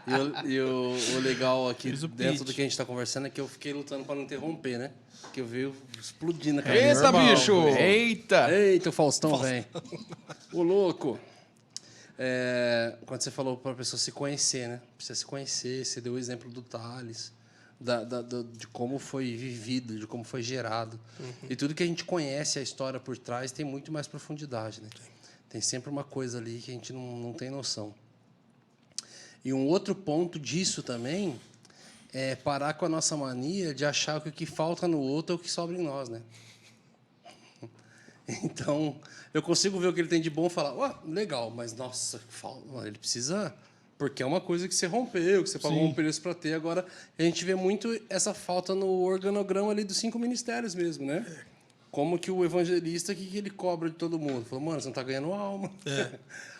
O legal aqui dentro do que a gente tá conversando é que eu fiquei lutando pra não interromper, né? Porque eu veio explodindo a cabeça. Eita, Normal, bicho! Eita! Eita, o Faustão, velho. O louco. Quando você falou para a pessoa se conhecer, né? Precisa se conhecer. Você deu o exemplo do Thales, de como foi vivido, de como foi gerado. E tudo que a gente conhece, a história por trás, tem muito mais profundidade, né? Tem sempre uma coisa ali que a gente não tem noção. E um outro ponto disso também é parar com a nossa mania de achar que o que falta no outro é o que sobra em nós, né? Então, eu consigo ver o que ele tem de bom e falar, legal, mas, nossa, ele precisa... Porque é uma coisa que você rompeu, que você pagou um preço para ter. Agora, a gente vê muito essa falta no organograma ali dos 5 ministérios mesmo, né? Como que o evangelista, o que ele cobra de todo mundo? Falou, mano, você não está ganhando alma.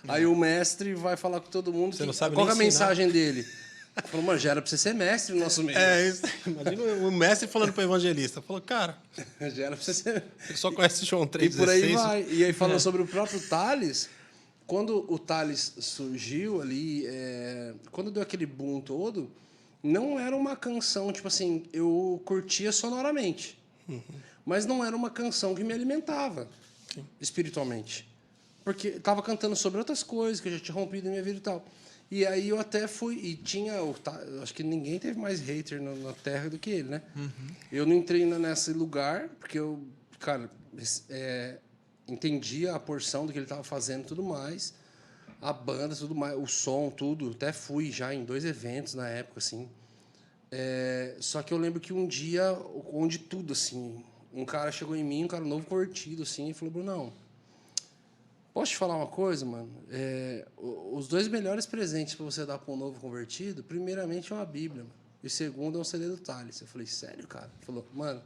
Aí o mestre vai falar com todo mundo. Você não sabe qual é a nem ensinar. mensagem dele? Falou, mano, já era para você ser mestre no nosso meio. Isso. Imagina o mestre falando para o evangelista. Falou, cara, já era para você ser... ele só conhece João 3,16. E por aí vai. E aí, falando sobre o próprio Thales, quando o Thales surgiu ali, quando deu aquele boom todo, não era uma canção, tipo assim, eu curtia sonoramente. Mas não era uma canção que me alimentava espiritualmente. Porque estava cantando sobre outras coisas que eu já tinha rompido na minha vida e tal. E aí eu até fui... E tinha... acho que ninguém teve mais hater na Terra do que ele, né? Eu não entrei nesse lugar, porque eu, cara, entendia a porção do que ele estava fazendo e tudo mais. A banda, tudo mais, o som, tudo. Até fui já em 2 eventos na época, assim. Só que eu lembro que um dia, onde tudo, assim... Um cara chegou em mim, um cara novo convertido, assim, e falou, Brunão, posso te falar uma coisa, mano? Os 2 melhores presentes para você dar para um novo convertido, primeiramente é uma Bíblia, mano, e o segundo é um CD do Thales. Eu falei, sério, cara? Ele falou, mano,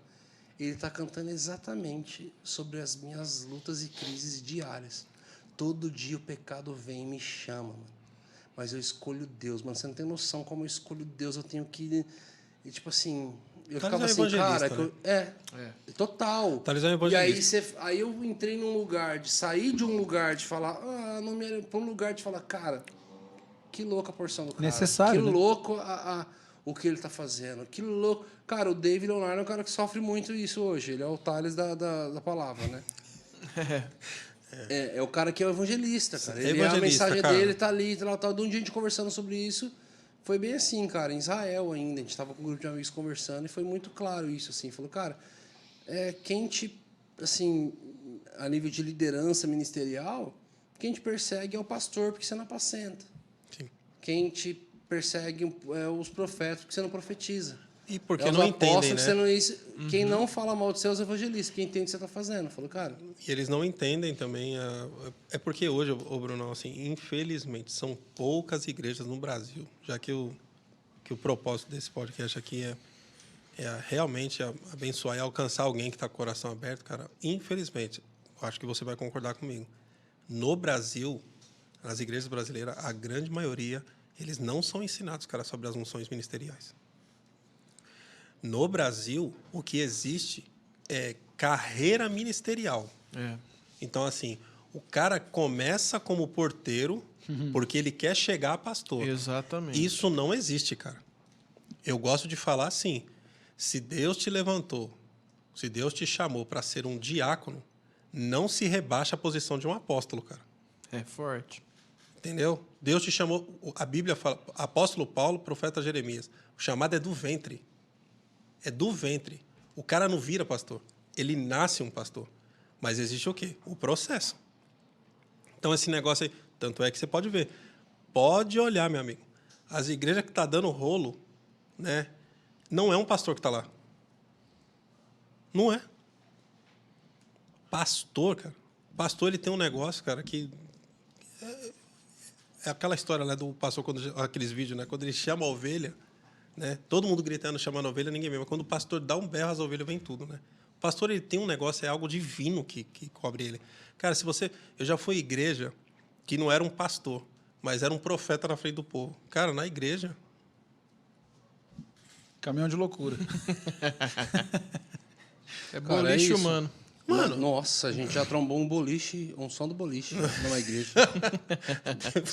ele está cantando exatamente sobre as minhas lutas e crises diárias. Todo dia o pecado vem e me chama, mano. Mas eu escolho Deus, mano. Você não tem noção como eu escolho Deus. Eu tenho que... E, tipo assim... Eu ficava assim, cara... Né? Total. Thales é um evangelista. E aí eu entrei num lugar de sair de um lugar de falar... não me... Para um lugar de falar, cara... Que louca a porção do cara. Necessário, Que né? louco o que ele está fazendo. Que louco... Cara, o David Leonardo é um cara que sofre muito isso hoje. Ele é o Thales da palavra, né? É o cara que é o evangelista, cara. A mensagem dele tá ali, tal. De um dia a gente conversando sobre isso... Foi bem assim, cara, em Israel ainda. A gente estava com um grupo de amigos conversando e foi muito claro isso, assim. Falou, cara, quem te, assim, a nível de liderança ministerial, quem te persegue é o pastor, porque você não apacenta. Sim. Quem te persegue é os profetas, porque você não profetiza. E porque não entendem, né? Quem não fala mal de você é os evangelistas, quem entende o que você está fazendo. Falou, cara... E eles não entendem também... É porque hoje, Bruno, assim, infelizmente, são poucas igrejas no Brasil, já que o propósito desse podcast aqui é realmente abençoar e alcançar alguém que está com o coração aberto, cara. Infelizmente, eu acho que você vai concordar comigo. No Brasil, nas igrejas brasileiras, a grande maioria, eles não são ensinados, cara, sobre as unções ministeriais. No Brasil, o que existe é carreira ministerial. Então, assim, o cara começa como porteiro porque ele quer chegar a pastor. Exatamente. Isso não existe, cara. Eu gosto de falar assim, se Deus te levantou, se Deus te chamou para ser um diácono, não se rebaixa a posição de um apóstolo, cara. É forte. Entendeu? Deus te chamou, a Bíblia fala, apóstolo Paulo, profeta Jeremias, o chamado é do ventre. É do ventre. O cara não vira pastor. Ele nasce um pastor. Mas existe o quê? O processo. Então, esse negócio aí... Tanto é que você pode ver. Pode olhar, meu amigo. As igrejas que estão dando rolo, né? Não é um pastor que está lá. Não é. Pastor, cara. Pastor, ele tem um negócio, cara, que... É aquela história, né, do pastor, aqueles vídeos, né? Quando ele chama a ovelha... Né? Todo mundo gritando, chamando a ovelha, ninguém vê. Mas quando o pastor dá um berro, as ovelhas vêm tudo. Né? O pastor ele tem um negócio, é algo divino que cobre ele. Cara, se você... Eu já fui à igreja que não era um pastor, mas era um profeta na frente do povo. Cara, na igreja... Caminhão de loucura. Cara, boliche humano. Mano. Nossa, a gente já trombou um boliche, um som do boliche numa igreja.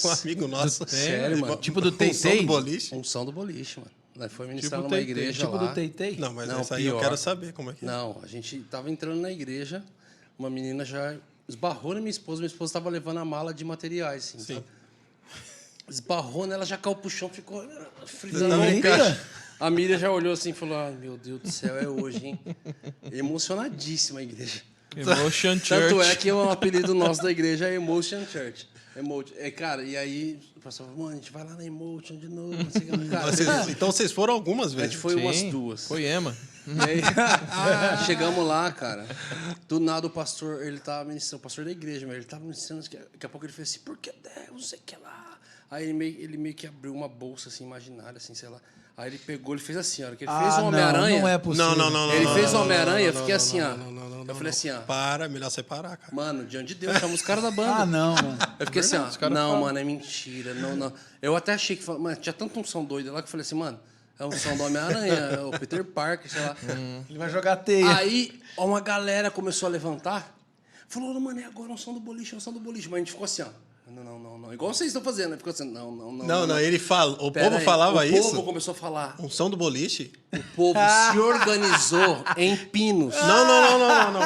Um amigo nosso. Sério, mano. Tipo do Um som Tay-Tay? do boliche? Um som do boliche, mano. Nós foi ministrar Tipo numa Tay-Tay, igreja Tipo lá. do Tay-Tay? Não, mas Não, essa aí eu pior. quero saber como é que é. Não, a gente tava entrando na igreja, uma menina já esbarrou na minha esposa tava levando a mala de materiais, assim, Sim. sabe? Esbarrou nela, já caiu pro chão, ficou frisando Tá no vendo? peito. A Miriam já olhou assim e falou, ai, meu Deus do céu, é hoje, hein? Emocionadíssima a igreja. Emotion Church. Tanto é que o apelido nosso da igreja é Emotion Church. Cara, e aí o pastor falou, mano, a gente vai lá na Emotion de novo. Não sei o que. Cara, Então vocês foram algumas a vezes. gente foi Sim, umas duas. Foi Ema. E aí, chegamos lá, cara. Do nada o pastor, ele tava ministrando, o pastor da igreja, mas ele tava ministrando, daqui a pouco ele fez assim, por que Deus, não sei o que lá. Aí ele meio que abriu uma bolsa assim, imaginária, assim, sei lá. Aí ele pegou, ele fez assim, ó. Que ele fez o Homem-Aranha. Não é possível. Não. Ele fez o não, Homem-Aranha, eu não, fiquei não, assim, ó. não, Eu falei assim, ó. Para, melhor separar, cara. Mano, diante de Deus, chamamos os caras da banda. Ah, não, mano. Eu fiquei assim, ó. Verdade, os caras Não, falam. mano, é mentira. Não. Eu até achei que. Mano, tinha tanto um som doido lá que eu falei assim, mano, é um som do Homem-Aranha, é o Peter Parker, sei lá. Ele vai jogar teia. Aí uma galera começou a levantar. Falou, mano, é agora um som do boliche, é um som do boliche. Mas a gente ficou assim, ó. Não. Igual vocês estão fazendo, né? Ficou assim, não. Ele fala. O Pera povo aí. falava O isso. povo começou a falar. Um som do boliche? O povo se organizou em Pinos. Não.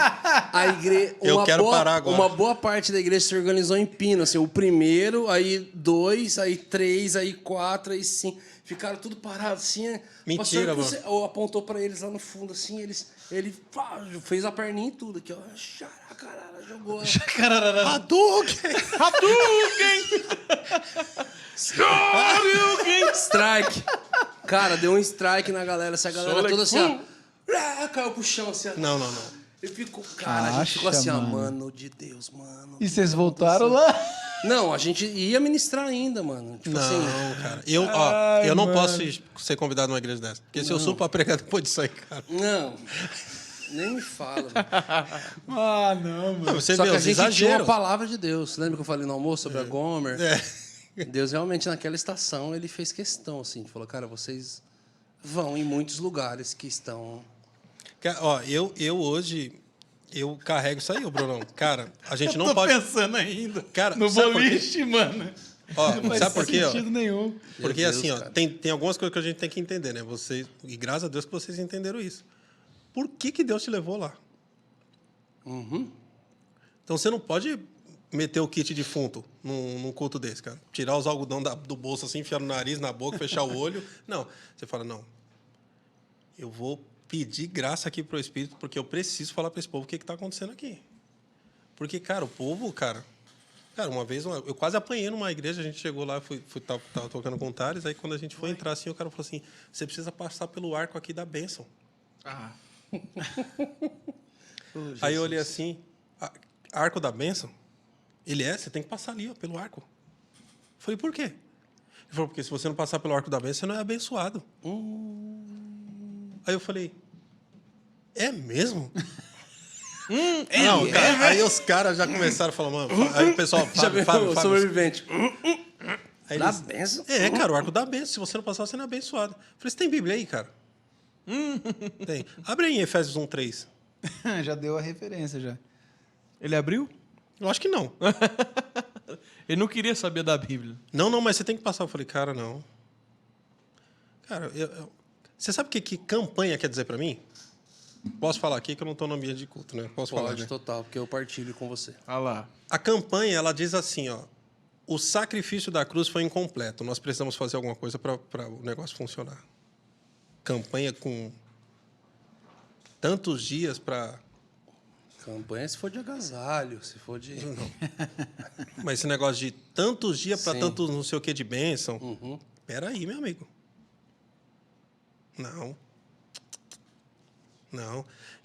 A igreja, Eu quero parar agora. Uma boa parte da igreja se organizou em Pinos. Assim, o primeiro, aí 2, aí 3, aí 4, aí 5. Ficaram tudo parados assim. Mentira, mano. Ou apontou pra eles lá no fundo, assim. Ele fez a perninha e tudo aqui, ó. Caralho, jogou. Hadouken! Strike. Cara, deu um strike na galera. Essa galera toda assim, ó. Caiu pro chão, assim, ó. Não. E ficou, cara, a gente ficou Acha, assim, ó, mano. mano de Deus, mano. E vocês voltaram lá? Não, a gente ia ministrar ainda, mano. Tipo assim. Não, cara. Eu Ai, não mano. posso ser convidado numa igreja dessa. Porque se eu sou pra pregar depois disso aí, cara. Não. Nem me fala. Mano. Ah, não, mano. Você Só vê que a os gente tinha exageros. uma palavra de Deus. Lembra que eu falei no almoço sobre a Gomer? É. Deus realmente, naquela estação, ele fez questão, assim. Falou, cara, vocês vão em muitos lugares que estão... Ó, eu hoje... Eu carrego isso aí, ô Brunão. Cara, a gente não Tô pode... pensando ainda. Cara, no sabe por quê? boliche, mano. Ó, Não faz sabe por quê? Ó? sentido nenhum. Porque Meu Deus, assim, ó, cara. tem algumas coisas que a gente tem que entender, né? Vocês, e graças a Deus que vocês entenderam isso. Por que Deus te levou lá? Então você não pode meter o kit defunto num culto desse, cara. Tirar os algodão do bolso assim, enfiar no nariz, na boca, fechar o olho. Não. Você fala, não. Eu vou pedir graça aqui pro Espírito, porque eu preciso falar para esse povo o que está acontecendo aqui. Porque, cara, o povo, cara... Cara, uma vez eu quase apanhei numa igreja, a gente chegou lá, tava tocando com o Thales, aí quando a gente foi entrar assim, o cara falou assim, você precisa passar pelo arco aqui da bênção. Ah, Aí eu olhei assim, arco da bênção? Você tem que passar ali, ó, pelo arco. Eu falei, por quê? Ele falou, porque se você não passar pelo arco da bênção, você não é abençoado. Aí eu falei, é mesmo? Não, cara, aí os caras já começaram a falar, mano, aí o pessoal, Já veio o Fábio, sobrevivente. aí Da eles- bênção? cara, o arco da bênção. Se você não passar, você não é abençoado. Eu falei, você tem Bíblia aí, cara? Tem. Abre aí em Efésios 1:3. Já deu a referência, já. ele abriu? Eu acho que não. Ele não queria saber da Bíblia. Não, mas você tem que passar. Eu falei, cara, não. Cara, você sabe o que campanha quer dizer pra mim? Posso falar aqui que eu não estou no ambiente de culto, né? Posso falar, Pode, né? total, porque eu partilho com você. Ah lá. A campanha, ela diz assim, ó, o sacrifício da cruz foi incompleto. Nós precisamos fazer alguma coisa para o negócio funcionar. Campanha com tantos dias para... Campanha se for de agasalho, se for de... Mas esse negócio de tantos dias para Sim. tantos não sei o que de bênção. Espera aí, meu amigo. Não.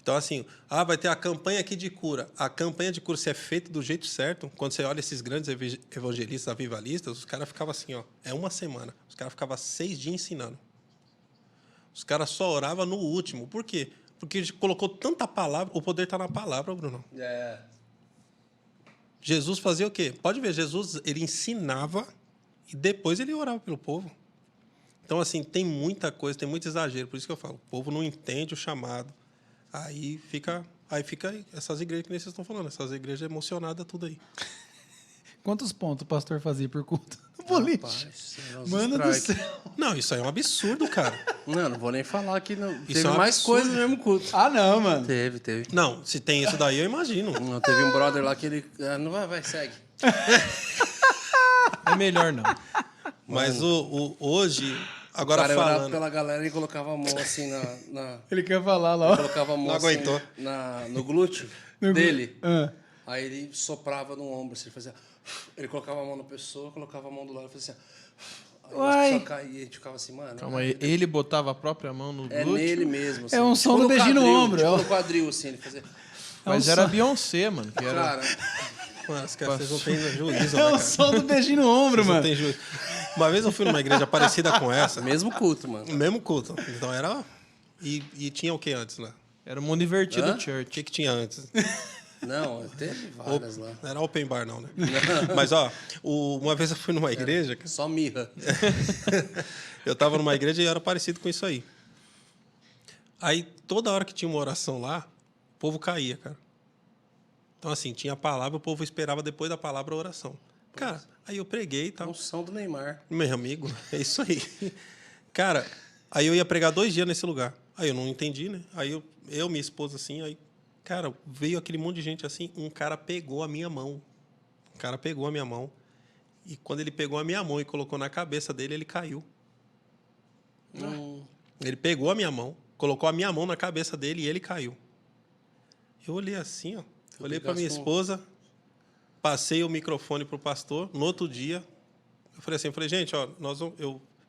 Então, assim, vai ter a campanha aqui de cura. A campanha de cura, se é feita do jeito certo, quando você olha esses grandes evangelistas, avivalistas, os caras ficavam assim, ó, é uma semana. Os caras ficavam 6 dias ensinando. Os caras só oravam no último. Por quê? Porque ele colocou tanta palavra, o poder está na palavra, Bruno. É. Jesus fazia o quê? Pode ver, Jesus, ele ensinava e depois ele orava pelo povo. Então, assim, tem muita coisa, tem muito exagero. Por isso que eu falo, o povo não entende o chamado. Aí fica Aí fica aí, essas igrejas que nem vocês estão falando, essas igrejas emocionadas, tudo aí. Quantos pontos o pastor fazia por culto? Boliche. Rapaz, Mano do strike. céu. Não, isso aí é um absurdo, cara. Não vou nem falar que não. Isso Teve é um mais absurdo. coisa no mesmo culto. Ah, não, mano. Teve. Não, se tem isso daí, eu imagino. Não, teve um brother lá que ele. Não vai, segue. É melhor não. Mas hoje, O agora cara orava falando... pela galera e colocava a mão assim na Ele quer falar lá, ó. colocava a mão Não assim aguentou. no glúteo No dele. Ah. Aí ele soprava no ombro, assim, ele fazia. Ele colocava a mão na pessoa, colocava a mão do lado e fazia assim. Aí Uai. a pessoa caía, a gente ficava assim, mano. Calma aí. Ele botava a própria mão no É glúteo. nele mesmo. Assim. É um som do no beijinho no quadril, ombro, Tipo é o- no quadril, assim, ele fazia. Mas É um era som. Beyoncé, mano. Que era... Cara, Mas, cara, vocês não têm juízo, É né, o cara? som do beijinho no ombro, Vocês não mano. têm juízo. Uma vez eu fui numa igreja parecida com essa, mesmo culto, mano. mesmo culto. Então era... E tinha o que antes lá? Era o mundo invertido Hã? O church. que tinha antes? Não, teve várias lá. Era open bar, não, né? Mas, ó, uma vez eu fui numa igreja... Só mirra. Eu tava numa igreja e era parecido com isso aí. Aí, toda hora que tinha uma oração lá, o povo caía, cara. Então, assim, tinha a palavra, o povo esperava depois da palavra a oração. Cara, aí eu preguei e tal. Unção do Neymar. Meu amigo, é isso aí. Cara, aí eu ia pregar 2 dias nesse lugar. Aí eu não entendi, né? Aí minha esposa, assim, aí... Cara, veio aquele monte de gente assim, um cara pegou a minha mão. O cara pegou a minha mão. E quando ele pegou a minha mão e colocou na cabeça dele, ele caiu. Ele pegou a minha mão, colocou a minha mão na cabeça dele e ele caiu. Eu olhei assim, ó. Olhei para minha esposa, passei o microfone pro pastor. No outro dia, eu falei, gente, ó,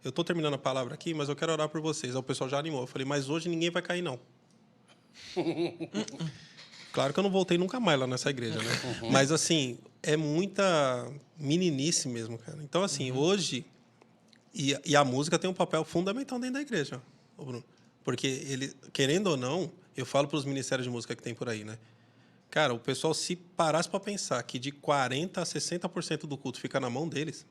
eu tô terminando a palavra aqui, mas eu quero orar por vocês. Aí o pessoal já animou. Eu falei, mas hoje ninguém vai cair, não. Claro que eu não voltei nunca mais lá nessa igreja, né? Mas, assim, é muita meninice mesmo, cara. Então, assim, hoje... E a música tem um papel fundamental dentro da igreja, ô Bruno. Porque, ele, querendo ou não, eu falo para os ministérios de música que tem por aí, né? Cara, o pessoal, se parasse para pensar que de 40% a 60% do culto fica na mão deles,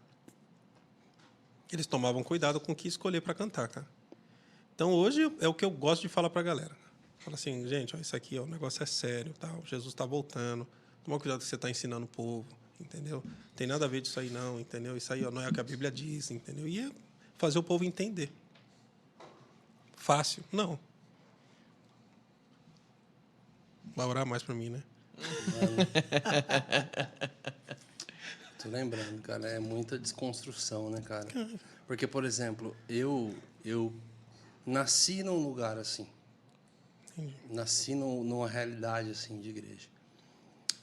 eles tomavam cuidado com o que escolher para cantar, cara. Então, hoje, é o que eu gosto de falar para a galera. Fala assim, gente, ó, isso aqui, ó, o negócio é sério, tal. Jesus está voltando. Toma cuidado que você está ensinando o povo, entendeu? Tem nada a ver disso aí, não, entendeu? Isso aí ó, não é o que a Bíblia diz, entendeu? E é fazer o povo entender. Fácil? Não. Vai orar mais para mim, né? Tô lembrando, cara, é muita desconstrução, né, cara? Porque, por exemplo, eu nasci num lugar assim. Nasci numa realidade assim de igreja.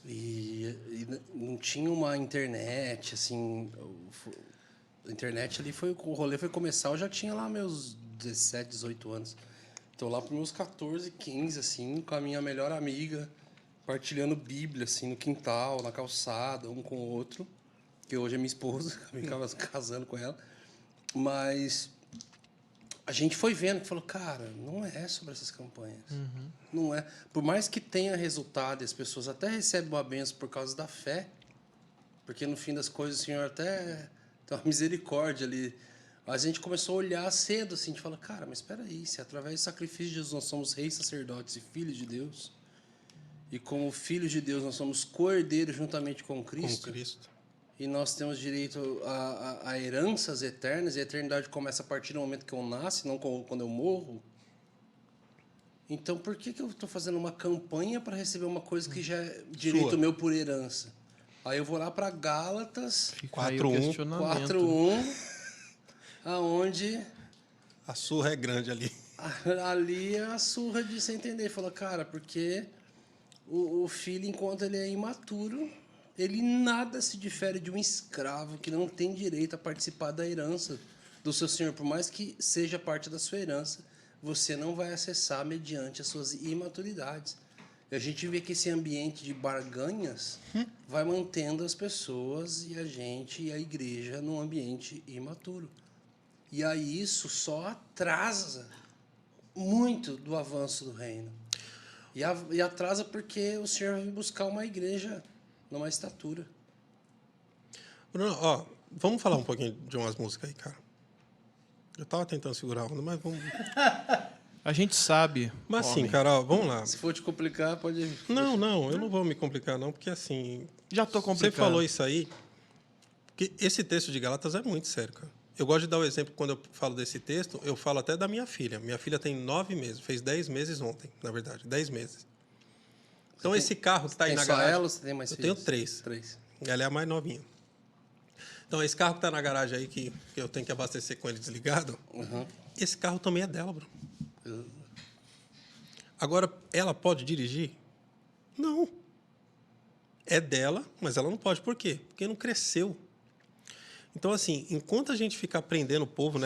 E não tinha uma internet, assim. A internet ali foi. O rolê foi começar, eu já tinha lá meus 17, 18 anos. Então, lá para meus 14, 15, assim, com a minha melhor amiga, partilhando Bíblia, assim, no quintal, na calçada, um com o outro, que hoje é minha esposa, eu ficava casando com ela. Mas a gente foi vendo que falou, cara, não é sobre essas campanhas. Não é. Por mais que tenha resultado e as pessoas até recebem uma benção por causa da fé, porque no fim das coisas o Senhor até tem uma misericórdia ali. Mas a gente começou a olhar cedo, assim, a gente falou, cara, mas espera aí, se através do sacrifício de Jesus nós somos reis, sacerdotes e filhos de Deus, e como filhos de Deus nós somos co-herdeiros juntamente com Cristo, Com Cristo. e nós temos direito a heranças eternas, e a eternidade começa a partir do momento que eu nasço, não quando eu morro. Então, por que eu estou fazendo uma campanha para receber uma coisa que já é direito Sua. meu por herança? Aí eu vou lá para Gálatas Fica aí o 4:1. questionamento. 4:1, aonde A surra é grande ali. ali é a surra de você entender. Fala, cara, porque o filho, enquanto ele é imaturo, ele nada se difere de um escravo que não tem direito a participar da herança do seu senhor. Por mais que seja parte da sua herança, você não vai acessar mediante as suas imaturidades. E a gente vê que esse ambiente de barganhas vai mantendo as pessoas e a gente e a igreja num ambiente imaturo. E aí isso só atrasa muito do avanço do reino. E atrasa porque o Senhor vem buscar uma igreja numa estatura. Bruno, ó, vamos falar um pouquinho de umas músicas aí, cara. Eu tava tentando segurar a onda, mas vamos... A gente sabe. Mas assim, homem. cara, ó, vamos lá. Se for te complicar, pode... Não, eu não vou me complicar, não, porque assim... Já tô Você complicando. falou isso aí, porque esse texto de Gálatas é muito sério, cara. Eu gosto de dar o exemplo, quando eu falo desse texto, eu falo até da minha filha. Minha filha tem 9 meses, fez 10 meses ontem, na verdade, 10 meses. Então, esse carro que está aí Tem na só garagem... ela ou você tem mais Eu filhos? tenho 3. 3. Ela é a mais novinha. Então, esse carro que está na garagem aí, que eu tenho que abastecer com ele desligado, esse carro também é dela, bro. Agora, ela pode dirigir? Não. É dela, mas ela não pode. Por quê? Porque não cresceu. Então, assim, enquanto a gente ficar aprendendo o povo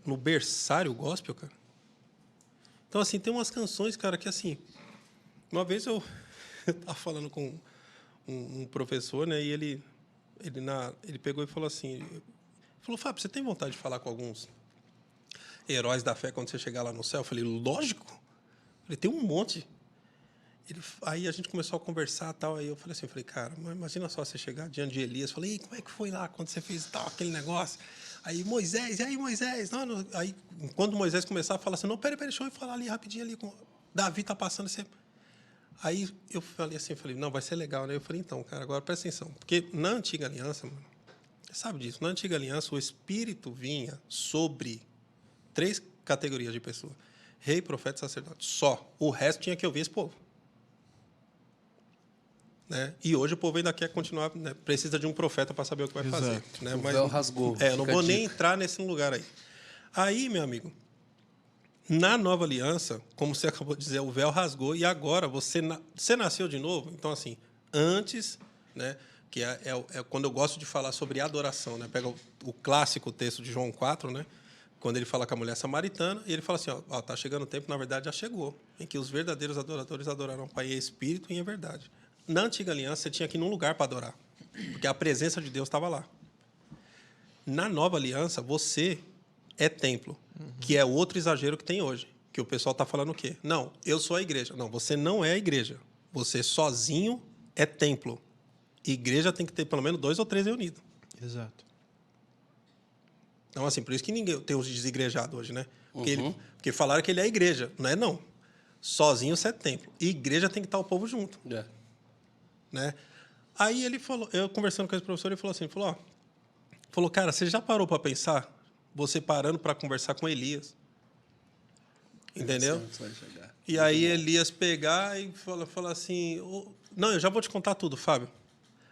no berçário gospel, cara... Então, assim, tem umas canções, cara, que, assim... Uma vez eu estava falando com um professor, né? E ele pegou e falou assim... Falou, Fábio, você tem vontade de falar com alguns heróis da fé quando você chegar lá no céu? Eu falei, lógico. Ele tem um monte. Aí a gente começou a conversar e tal. Aí eu falei assim, cara, mas imagina só você chegar diante de Elias. Falei, como é que foi lá quando você fez tal, aquele negócio? Aí Moisés, e aí Moisés? Não. Aí quando Moisés começar a falar assim, não, peraí, deixa eu falar ali rapidinho ali. Davi tá passando. Aí eu falei assim, não, vai ser legal, né? Eu falei, então, cara, agora presta atenção. Porque na antiga aliança, mano, você sabe disso, na antiga aliança o Espírito vinha sobre 3 categorias de pessoas. Rei, profeta e sacerdote. Só. O resto tinha que ouvir esse povo. Né? E hoje o povo ainda quer continuar, né? Precisa de um profeta para saber o que vai fazer. Né? O véu rasgou. Eu não Fica vou a nem dica. entrar nesse lugar aí. Aí, meu amigo, na nova aliança, como você acabou de dizer, o véu rasgou e agora você nasceu de novo. Então, assim, antes, né, que é quando eu gosto de falar sobre adoração, né? Pega o clássico texto de João 4, né? Quando ele fala com a mulher samaritana, e ele fala assim, ó, tá chegando o tempo, na verdade já chegou, em que os verdadeiros adoradores adorarão o Pai em espírito e em verdade. Na antiga aliança, você tinha que ir num lugar para adorar, porque a presença de Deus estava lá. Na nova aliança, você é templo, que é outro exagero que tem hoje, que o pessoal está falando o quê? Não, eu sou a igreja. Não, você não é a igreja. Você sozinho é templo. Igreja tem que ter pelo menos 2 ou 3 reunidos. Exato. Então, assim, por isso que ninguém tem os desigrejados hoje, né? Porque falaram que ele é a igreja. Não é, não. Sozinho você é templo. E igreja tem que estar o povo junto. É. Né? Aí ele falou, eu conversando com esse professor, ele falou assim, falou, cara, você já parou para pensar? Você parando para conversar com Elias. Entendeu? E aí Elias pegar e falar assim, não, eu já vou te contar tudo, Fábio.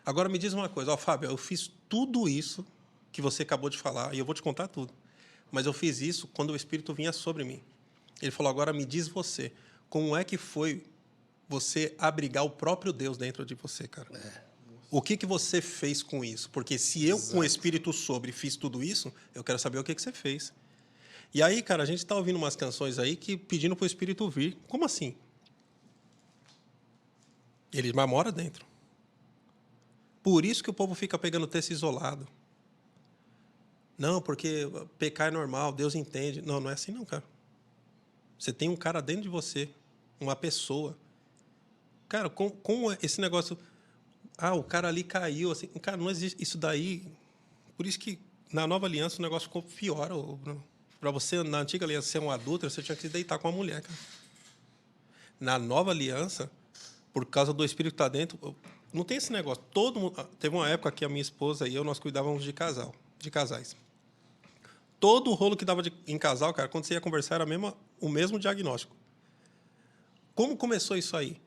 Agora me diz uma coisa, Fábio, eu fiz tudo isso que você acabou de falar, e eu vou te contar tudo. Mas eu fiz isso quando o Espírito vinha sobre mim. Ele falou, agora me diz você, como é que foi você abrigar o próprio Deus dentro de você, cara? O que você fez com isso? Porque se eu, com o Espírito sobre, fiz tudo isso, eu quero saber o que você fez. E aí, cara, a gente está ouvindo umas canções aí que pedindo para o Espírito vir. Como assim? Ele mais mora dentro. Por isso que o povo fica pegando texto isolado. Não, porque pecar é normal, Deus entende. Não, não é assim não, cara. Você tem um cara dentro de você, uma pessoa. Cara, como esse negócio... o cara ali caiu. Assim, cara, não existe isso daí. Por isso que na nova aliança o negócio ficou pior, Bruno. Para você, na antiga aliança, ser um adúltero, você tinha que se deitar com a mulher, cara. Na nova aliança, por causa do Espírito que está dentro, não tem esse negócio. Todo mundo, teve uma época que a minha esposa e eu, nós cuidávamos de casais. Todo o rolo que dava em casal, cara, quando você ia conversar, era o mesmo diagnóstico. Como começou isso aí?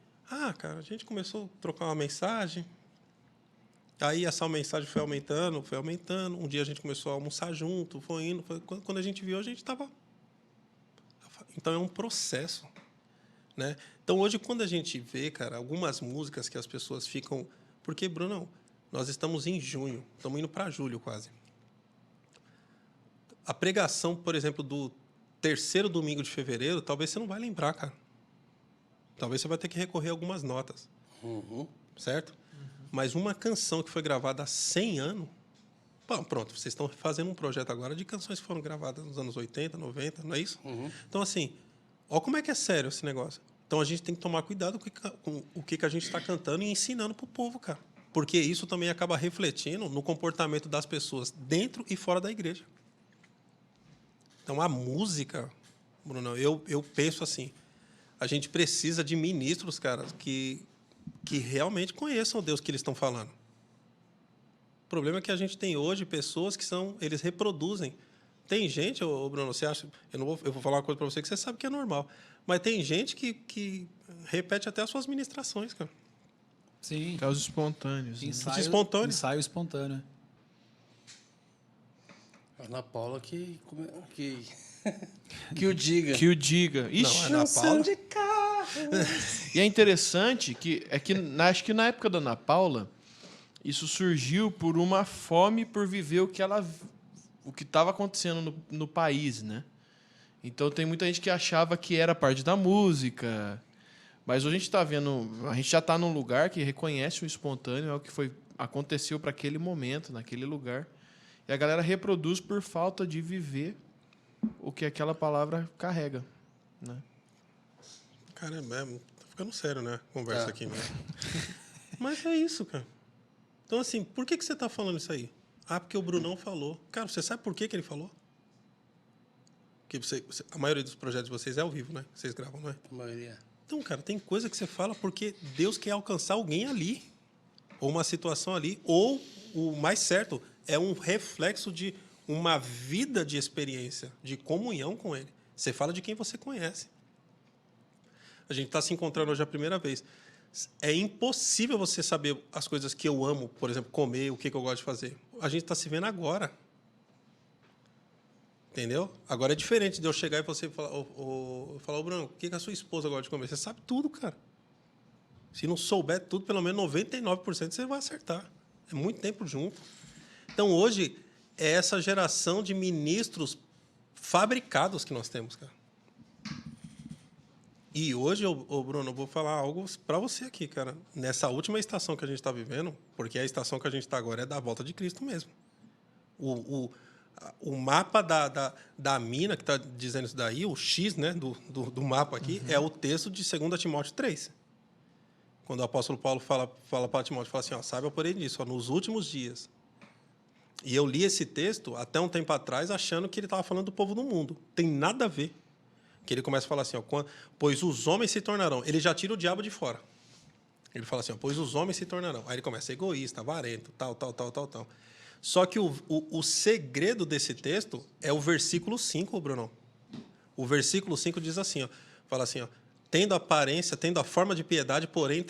Cara, a gente começou a trocar uma mensagem. Aí essa mensagem foi aumentando. Um dia a gente começou a almoçar junto, foi indo. Quando a gente viu, a gente estava... Então, é um processo. Né? Então, hoje, quando a gente vê, cara, algumas músicas que as pessoas ficam... Porque, Bruno, nós estamos em junho, estamos indo para julho quase. A pregação, por exemplo, do 3º domingo de fevereiro, talvez você não vai lembrar, cara. Talvez você vai ter que recorrer a algumas notas. Certo? Mas uma canção que foi gravada há 100 anos... Pronto, vocês estão fazendo um projeto agora de canções que foram gravadas nos anos 80, 90, não é isso? Então, assim, olha como é que é sério esse negócio. Então, a gente tem que tomar cuidado com o que a gente está cantando e ensinando para o povo, cara. Porque isso também acaba refletindo no comportamento das pessoas dentro e fora da igreja. Então, a música, Bruno, eu penso assim, a gente precisa de ministros, cara, que realmente conheçam o Deus que eles estão falando. O problema é que a gente tem hoje pessoas que eles reproduzem. Tem gente, ô Bruno, você acha... Eu vou falar uma coisa para você que você sabe que é normal, mas tem gente que repete até as suas ministrações, cara. Sim. Que é os espontâneos. Né? Ensaio espontâneo. Ana Paula que o diga. Que o diga. Ixi, Não, Ana Paula... de carro. E é interessante que acho que na época da Ana Paula, isso surgiu por uma fome por viver o que estava acontecendo no país, né? Então tem muita gente que achava que era parte da música, mas hoje a gente está vendo, a gente já está num lugar que reconhece o espontâneo, é o que aconteceu para aquele momento, naquele lugar, e a galera reproduz por falta de viver o que aquela palavra carrega, né? Caramba, tá ficando sério, né? Conversa aqui mesmo. Mas é isso, cara. Então, assim, por que você está falando isso aí? Ah, porque o Brunão falou. Cara, você sabe por que ele falou? Porque a maioria dos projetos de vocês é ao vivo, né? Vocês gravam, não é? A maioria. Então, cara, tem coisa que você fala porque Deus quer alcançar alguém ali. Ou uma situação ali. Ou, o mais certo, é um reflexo de uma vida de experiência, de comunhão com Ele. Você fala de quem você conhece. A gente está se encontrando hoje a primeira vez. É impossível você saber as coisas que eu amo, por exemplo, comer, o que eu gosto de fazer. A gente está se vendo agora. Entendeu? Agora é diferente de eu chegar e você falar, ô Bruno, o que a sua esposa gosta de comer? Você sabe tudo, cara. Se não souber tudo, pelo menos 99% você vai acertar. É muito tempo junto. Então, hoje, é essa geração de ministros fabricados que nós temos, cara. E hoje, Bruno, eu vou falar algo para você aqui, cara. Nessa última estação que a gente está vivendo, porque a estação que a gente está agora é da volta de Cristo mesmo. O mapa da mina, que está dizendo isso daí, o X, né, do mapa aqui, é o texto de 2 Timóteo 3. Quando o apóstolo Paulo fala para Timóteo, fala assim, ó, saiba porém disso, ó, nos últimos dias. E eu li esse texto até um tempo atrás achando que ele estava falando do povo do mundo. Tem nada a ver. Que ele começa a falar assim, ó, pois os homens se tornarão. Ele já tira o diabo de fora. Ele fala assim, ó, pois os homens se tornarão. Aí ele começa egoísta, avarento, tal. Só que o segredo desse texto é o versículo 5, Bruno. O versículo 5 diz assim, ó, fala assim, ó, tendo aparência, tendo a forma de piedade, porém,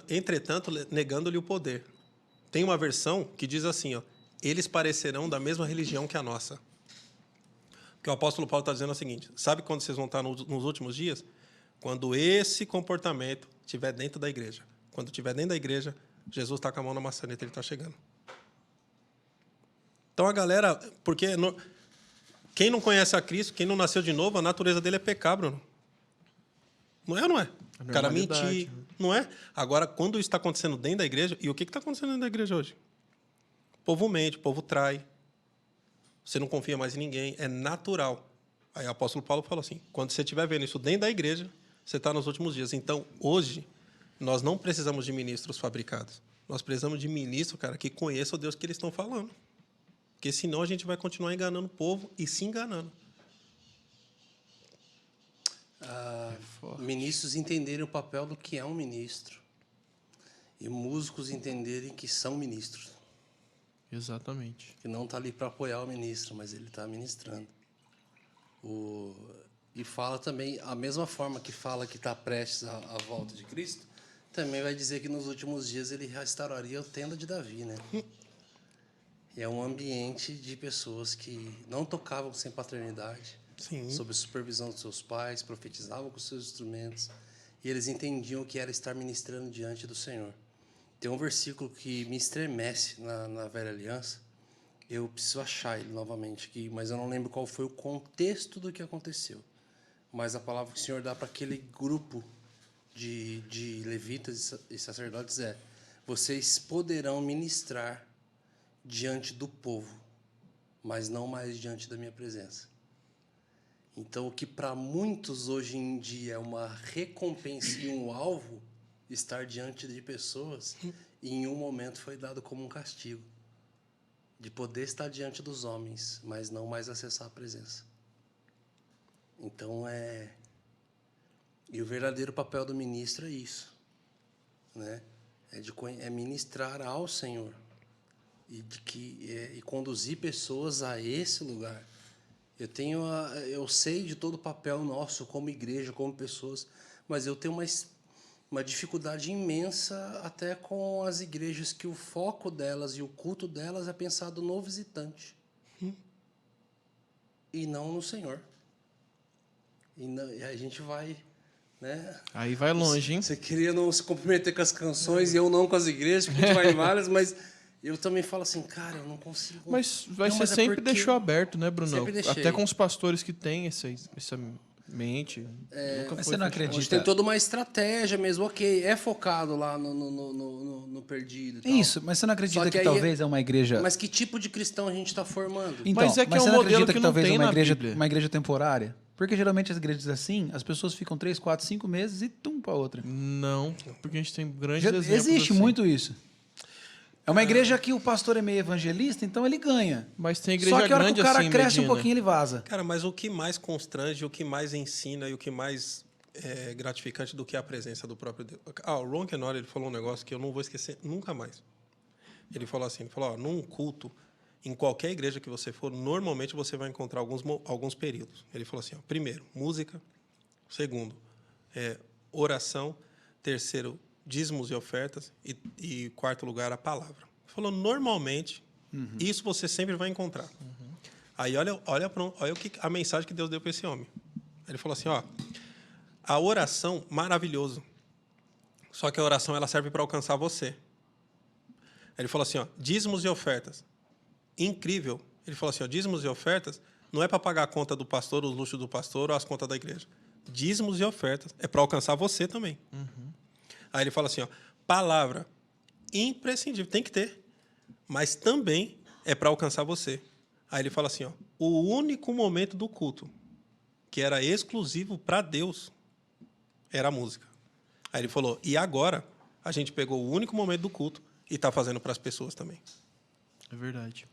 entretanto negando-lhe o poder. Tem uma versão que diz assim, ó, eles parecerão da mesma religião que a nossa. O que o apóstolo Paulo está dizendo é o seguinte, sabe quando vocês vão estar nos últimos dias? Quando esse comportamento estiver dentro da igreja. Quando estiver dentro da igreja, Jesus está com a mão na maçaneta, ele está chegando. Então, a galera... Porque quem não conhece a Cristo, quem não nasceu de novo, a natureza dele é pecar, Bruno. Não é ou não é? O cara mentir, não é? Agora, quando isso está acontecendo dentro da igreja... E o que está acontecendo dentro da igreja hoje? O povo mente, o povo trai. Você não confia mais em ninguém, é natural. Aí o apóstolo Paulo falou assim, quando você estiver vendo isso dentro da igreja, você está nos últimos dias. Então, hoje, nós não precisamos de ministros fabricados. Nós precisamos de ministros, cara, que conheçam o Deus que eles estão falando. Porque senão a gente vai continuar enganando o povo e se enganando. Ministros entenderem o papel do que é um ministro. E músicos entenderem que são ministros. Exatamente. Que não está ali para apoiar o ministro, mas ele está ministrando. E fala também, a mesma forma que fala que está prestes à volta de Cristo, também vai dizer que nos últimos dias ele restauraria a tenda de Davi, né? E é um ambiente de pessoas que não tocavam sem paternidade, Sim. sob a supervisão dos seus pais, profetizavam com seus instrumentos, e eles entendiam o que era estar ministrando diante do Senhor. Tem um versículo que me estremece na Velha Aliança. Eu preciso achar ele novamente aqui, mas eu não lembro qual foi o contexto do que aconteceu. Mas a palavra que o Senhor dá para aquele grupo de levitas e sacerdotes é: vocês poderão ministrar diante do povo, mas não mais diante da minha presença. Então, o que para muitos hoje em dia é uma recompensa e um alvo, estar diante de pessoas, e em um momento foi dado como um castigo, de poder estar diante dos homens, mas não mais acessar a presença. Então, E o verdadeiro papel do ministro é isso, né? É ministrar ao Senhor e conduzir pessoas a esse lugar. Eu sei de todo o papel nosso como igreja, como pessoas, mas eu tenho uma dificuldade imensa até com as igrejas que o foco delas e o culto delas é pensado no visitante e não no Senhor. E a gente vai, né? Aí vai longe, hein? Você queria não se comprometer com as canções e eu não com as igrejas, porque a gente vai em várias, mas eu também falo assim, cara, eu não consigo. Mas Não, você mas é sempre porque- deixou aberto, né, Brunão? Sempre deixei. Até com os pastores que têm essa mente. Nunca Mas foi você não fechado. acredita? A gente tem toda uma estratégia mesmo, ok, é focado lá no perdido. E É tal. isso, mas você não acredita Só que aí talvez é uma igreja... Mas que tipo de cristão a gente está formando? Então, Mas é que é um você não modelo acredita que que não talvez tem é na Bíblia. uma igreja temporária? Porque geralmente as igrejas assim, as pessoas ficam 3, 4, 5 meses e tum para outra. Não, porque a gente tem grandes Já exemplos. existe assim. muito isso. É uma igreja que o pastor é meio evangelista, então ele ganha. Mas tem igreja Só que a hora que grande o cara assim, cresce um Medina. pouquinho, ele vaza. Cara, mas o que mais constrange, o que mais ensina e o que mais é gratificante do que a presença do próprio Deus? O Ron Kenory, ele falou um negócio que eu não vou esquecer nunca mais. Ele falou assim, num culto, em qualquer igreja que você for, normalmente você vai encontrar alguns períodos. Ele falou assim, primeiro, música. Segundo, oração. Terceiro, dízimos e ofertas. E quarto lugar, a palavra. Ele falou, normalmente, isso você sempre vai encontrar. Aí olha a mensagem que Deus deu para esse homem. Ele falou assim, a oração, maravilhoso. Só que a oração ela serve para alcançar você. Ele falou assim, dízimos e ofertas. Incrível. Ele falou assim, dízimos e ofertas não é para pagar a conta do pastor, os luxos do pastor ou as contas da igreja. Dízimos e ofertas é para alcançar você também. Aí ele fala assim, palavra imprescindível, tem que ter, mas também é para alcançar você. Aí ele fala assim, o único momento do culto que era exclusivo para Deus era a música. Aí ele falou, e agora a gente pegou o único momento do culto e está fazendo para as pessoas também. É verdade.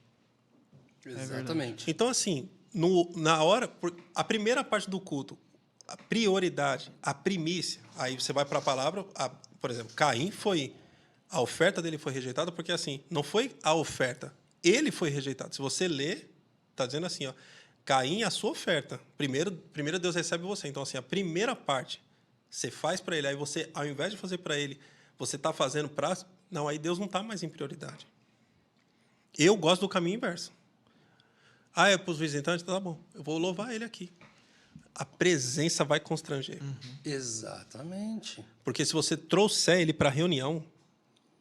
Exatamente. Então, assim, a primeira parte do culto, a prioridade, a primícia, aí você vai para a palavra, por exemplo, Caim a oferta dele foi rejeitada porque, assim, não foi a oferta, ele foi rejeitado. Se você ler, está dizendo assim, Caim, a sua oferta, primeiro Deus recebe você. Então, assim, a primeira parte, você faz para ele, aí você, ao invés de fazer para ele, você está fazendo para... Não, aí Deus não está mais em prioridade. Eu gosto do caminho inverso. É para os visitantes? Tá bom, eu vou louvar ele aqui. A presença vai constranger. Exatamente. Porque se você trouxer ele para a reunião,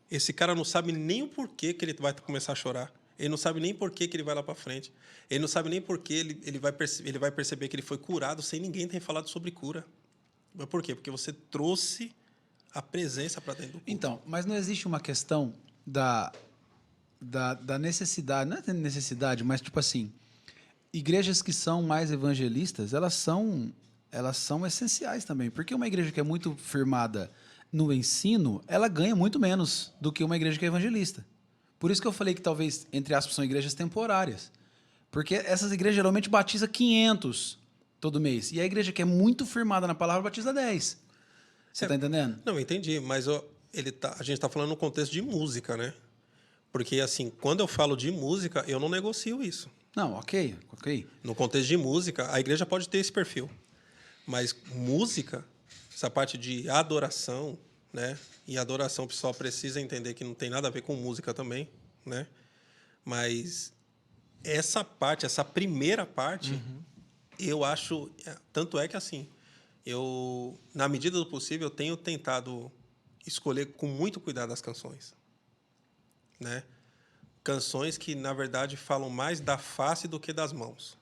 esse cara não sabe nem o porquê que ele vai começar a chorar. Ele não sabe nem por que ele vai lá para frente. Ele não sabe nem por que ele vai perceber que ele foi curado sem ninguém ter falado sobre cura. Mas por quê? Porque você trouxe a presença para dentro do culto. Então, mas não existe uma questão da necessidade, não é necessidade, mas tipo assim, igrejas que são mais evangelistas, elas são essenciais também, porque uma igreja que é muito firmada no ensino, ela ganha muito menos do que uma igreja que é evangelista. Por isso que eu falei que talvez, entre aspas, são igrejas temporárias. Porque essas igrejas geralmente batizam 500 todo mês. E a igreja que é muito firmada na palavra batiza 10. Você está entendendo? Não, entendi, mas a gente está falando no contexto de música, né? Porque, assim, quando eu falo de música, eu não negocio isso. Não, ok. No contexto de música, a igreja pode ter esse perfil. Mas música, essa parte de adoração, né? E adoração o pessoal precisa entender que não tem nada a ver com música também, né? Mas essa parte, essa primeira parte, eu acho... Tanto é que, assim, na medida do possível, eu tenho tentado escolher com muito cuidado as canções. Né? Canções que, na verdade, falam mais da face do que das mãos.